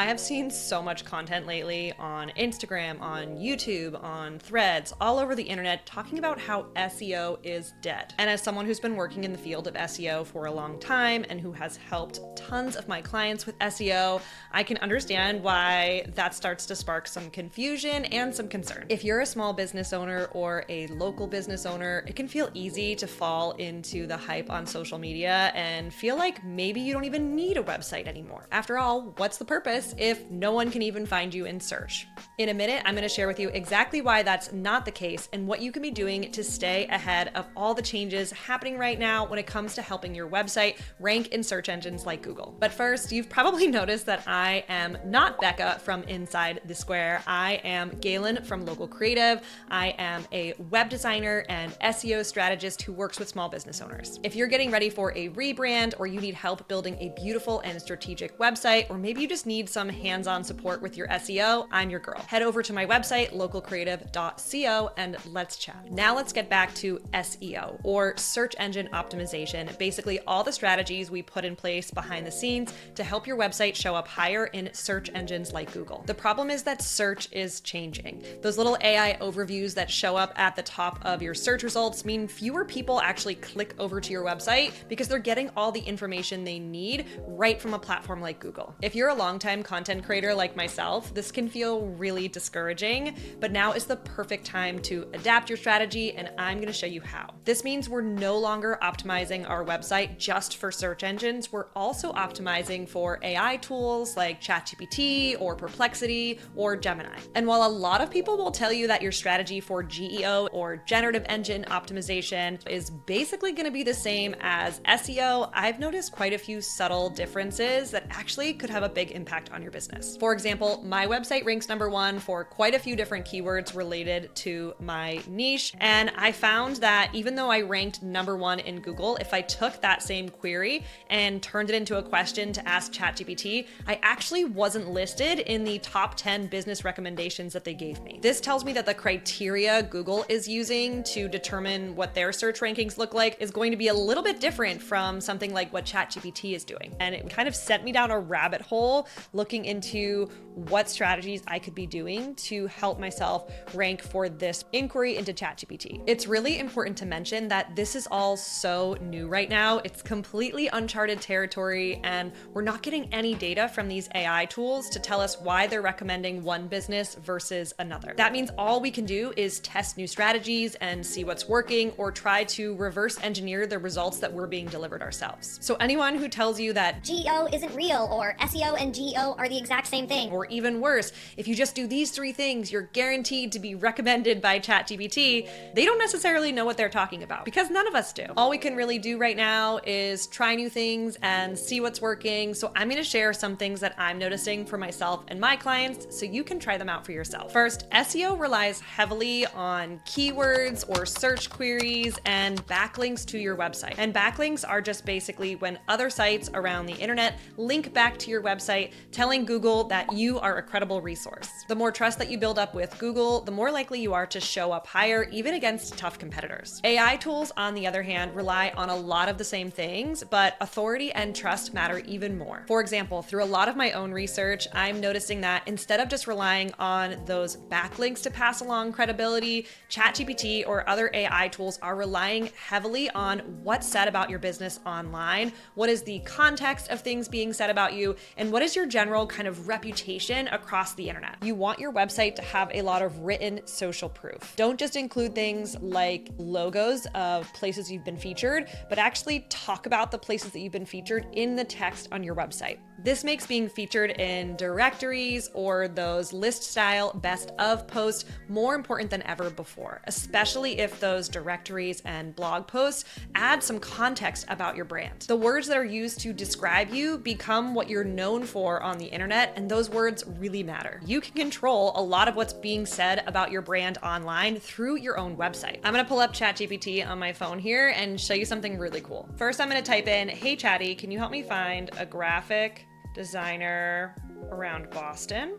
I have seen so much content lately on Instagram, on YouTube, on Threads, all over the internet talking about how SEO is dead. And as someone who's been working in the field of SEO for a long time and who has helped tons of my clients with SEO, I can understand why that starts to spark some confusion and some concern. If you're a small business owner or a local business owner, it can feel easy to fall into the hype on social media and feel like maybe you don't even need a website anymore. After all, what's the purpose if no one can even find you in search? In a minute, I'm going to share with you exactly why that's not the case and what you can be doing to stay ahead of all the changes happening right now when it comes to helping your website rank in search engines like Google. But first, you've probably noticed that I am not Becca from Inside the Square. I am Galen from Local Creative. I am a web designer and SEO strategist who works with small business owners. If you're getting ready for a rebrand or you need help building a beautiful and strategic website, or maybe you just need some hands-on support with your SEO, I'm your girl. Head over to my website, localcreative.co, and let's chat. Now let's get back to SEO, or search engine optimization. Basically, all the strategies we put in place behind the scenes to help your website show up higher in search engines like Google. The problem is that search is changing. Those little AI overviews that show up at the top of your search results mean fewer people actually click over to your website because they're getting all the information they need right from a platform like Google. If you're a longtime content creator like myself, this can feel really discouraging, but now is the perfect time to adapt your strategy, and I'm going to show you how. This means we're no longer optimizing our website just for search engines. We're also optimizing for AI tools like ChatGPT or Perplexity or Gemini. And while a lot of people will tell you that your strategy for GEO or generative engine optimization is basically going to be the same as SEO, I've noticed quite a few subtle differences that actually could have a big impact on your business. For example, my website ranks #1 for quite a few different keywords related to my niche. And I found that even though I ranked #1 in Google, if I took that same query and turned it into a question to ask ChatGPT, I actually wasn't listed in the top 10 business recommendations that they gave me. This tells me that the criteria Google is using to determine what their search rankings look like is going to be a little bit different from something like what ChatGPT is doing. And it kind of sent me down a rabbit hole looking into what strategies I could be doing to help myself rank for this inquiry into ChatGPT. It's really important to mention that this is all so new right now. It's completely uncharted territory, and we're not getting any data from these AI tools to tell us why they're recommending one business versus another. That means all we can do is test new strategies and see what's working, or try to reverse engineer the results that we're being delivered ourselves. So anyone who tells you that GEO isn't real, or SEO and GEO are the exact same thing, or even worse, if you just do these 3 things, you're guaranteed to be recommended by ChatGPT, they don't necessarily know what they're talking about, because none of us do. All we can really do right now is try new things and see what's working. So I'm going to share some things that I'm noticing for myself and my clients so you can try them out for yourself. First, SEO relies heavily on keywords or search queries and backlinks to your website. And backlinks are just basically when other sites around the internet link back to your website, telling Google that you are a credible resource. The more trust that you build up with Google, the more likely you are to show up higher, even against tough competitors. AI tools, on the other hand, rely on a lot of the same things, but authority and trust matter even more. For example, through a lot of my own research, I'm noticing that instead of just relying on those backlinks to pass along credibility, ChatGPT or other AI tools are relying heavily on what's said about your business online, what is the context of things being said about you, and what is your general kind of reputation across the internet. You want your website to have a lot of written social proof. Don't just include things like logos of places you've been featured, but actually talk about the places that you've been featured in the text on your website. This makes being featured in directories or those list style best of posts more important than ever before, especially if those directories and blog posts add some context about your brand. The words that are used to describe you become what you're known for on the internet, and those words really matter. You can control a lot of what's being said about your brand online through your own website. I'm gonna pull up ChatGPT on my phone here and show you something really cool. First, I'm gonna type in, "Hey Chatty, can you help me find a graphic designer around Boston?"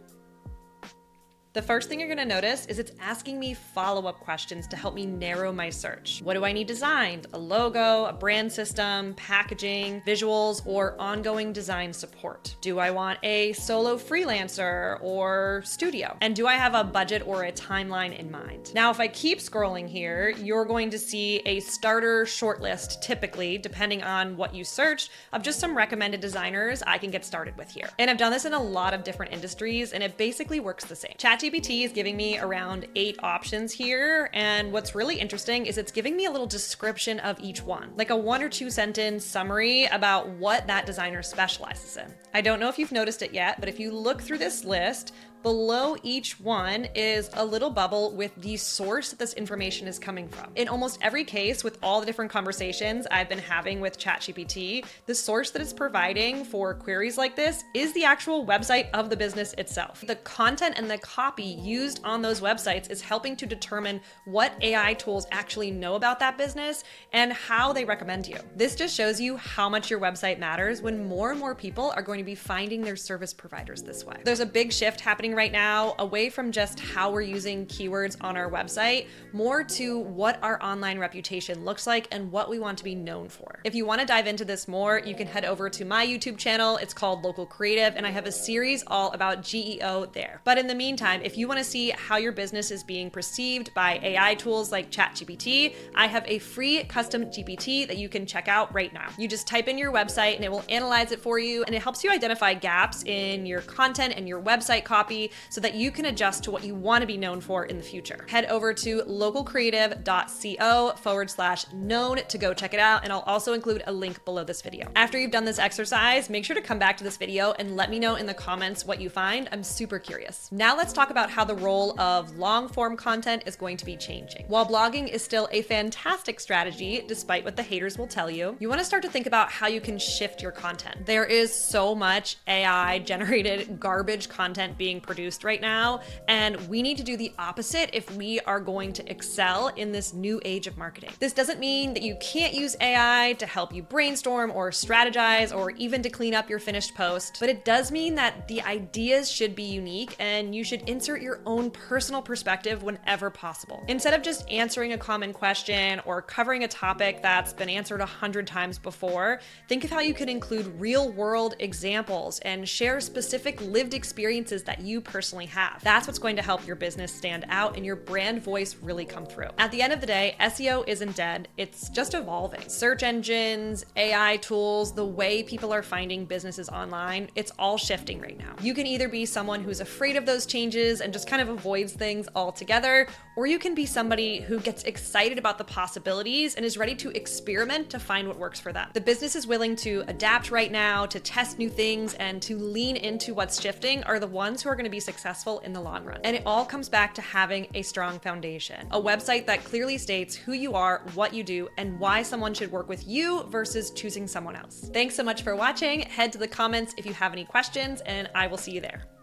The first thing you're gonna notice is it's asking me follow-up questions to help me narrow my search. What do I need designed? A logo, a brand system, packaging, visuals, or ongoing design support? Do I want a solo freelancer or studio? And do I have a budget or a timeline in mind? Now, if I keep scrolling here, you're going to see a starter shortlist, typically, depending on what you searched, of just some recommended designers I can get started with here. And I've done this in a lot of different industries, and it basically works the same. ChatGPT is giving me around 8 options here, and what's really interesting is it's giving me a little description of each one, like a 1 or 2 sentence summary about what that designer specializes in. I don't know if you've noticed it yet, but if you look through this list, below each one is a little bubble with the source that this information is coming from. In almost every case, with all the different conversations I've been having with ChatGPT, the source that it's providing for queries like this is the actual website of the business itself. The content and the copy used on those websites is helping to determine what AI tools actually know about that business and how they recommend you. This just shows you how much your website matters when more and more people are going to be finding their service providers this way. There's a big shift happening right now away from just how we're using keywords on our website, more to what our online reputation looks like and what we want to be known for. If you want to dive into this more, you can head over to my YouTube channel. It's called Local Creative, and I have a series all about GEO there. But in the meantime, if you want to see how your business is being perceived by AI tools like ChatGPT, I have a free custom GPT that you can check out right now. You just type in your website and it will analyze it for you, and it helps you identify gaps in your content and your website copy so that you can adjust to what you want to be known for in the future. Head over to localcreative.co/known to go check it out, and I'll also include a link below this video. After you've done this exercise, make sure to come back to this video and let me know in the comments what you find. I'm super curious. Now let's talk about how the role of long form content is going to be changing. While blogging is still a fantastic strategy, despite what the haters will tell you, you want to start to think about how you can shift your content. There is so much AI generated garbage content being produced right now, and we need to do the opposite if we are going to excel in this new age of marketing. This doesn't mean that you can't use AI to help you brainstorm or strategize or even to clean up your finished post, but it does mean that the ideas should be unique and you should insert your own personal perspective whenever possible. Instead of just answering a common question or covering a topic that's been answered 100 times before, think of how you can include real world examples and share specific lived experiences that you personally have. That's what's going to help your business stand out and your brand voice really come through. At the end of the day, SEO isn't dead, it's just evolving. Search engines, AI tools, the way people are finding businesses online, it's all shifting right now. You can either be someone who's afraid of those changes and just kind of avoids things altogether, or you can be somebody who gets excited about the possibilities and is ready to experiment to find what works for them. The business is willing to adapt right now, to test new things, and to lean into what's shifting are the ones who are going to be successful in the long run. And it all comes back to having a strong foundation, a website that clearly states who you are, what you do, and why someone should work with you versus choosing someone else. Thanks so much for watching. Head to the comments if you have any questions, and I will see you there.